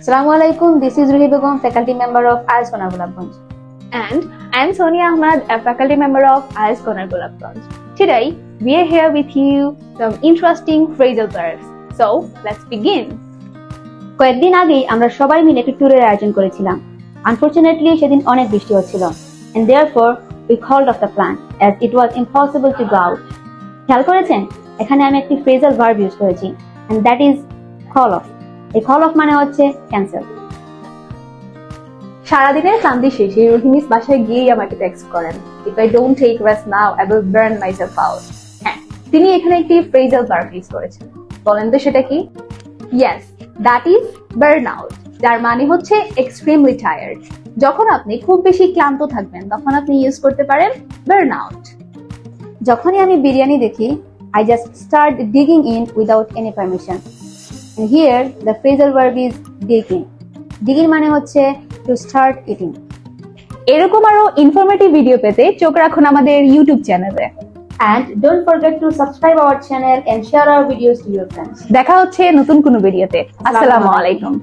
Assalamualaikum, this is Ruhi Begum, faculty member of IELTS Corner Gulabganj. And I am Sonia Ahmad, a faculty member of IELTS Corner Gulabganj. Today, we are here with you some interesting phrasal verbs. So, let's begin. কয়েকদিন আগেই আমরা সবাই মিলে একটি ট্যুরের আয়োজন করেছিলাম। Unfortunately সেদিন অনেক বৃষ্টি হচ্ছিল and therefore we called off the plan as it was impossible to go out. খেয়াল করেছেন এখানে আমি একটি phrasal verb ইউজ করেছি and that is call off. এই call off মানে হচ্ছে ক্যান্সেল। সারাদিনের ক্লান্তি শেষে রহিমিস বাসায় গিয়েই আমাকে টেক্সট করেন, if I don't take rest now I will burn myself out. হ্যাঁ, তিনি এখানে একটি phrasal verb ইউজ করেছেন। বলেন তো সেটা কি? Yes, that is burn out, যার মানে হচ্ছে extremely tired. যখন আপনি খুব বেশি ক্লান্ত থাকবেন তখন আপনি ইউজ করতে পারেন burn out. যখনই আমি বিরিয়ানি দেখি I just start digging in without any permission. And here the phrasal verb is digging. Digging মানে হচ্ছে to start eating. এরকম আরো ইনফরমেটিভ ভিডিও পেতে চোখ রাখুন আমাদের ইউটিউব চ্যানেলে। And don't forget to subscribe our channel and share our videos to your friends. দেখা হচ্ছে নতুন কোনো ভিডিওতে। আসসালামু আলাইকুম।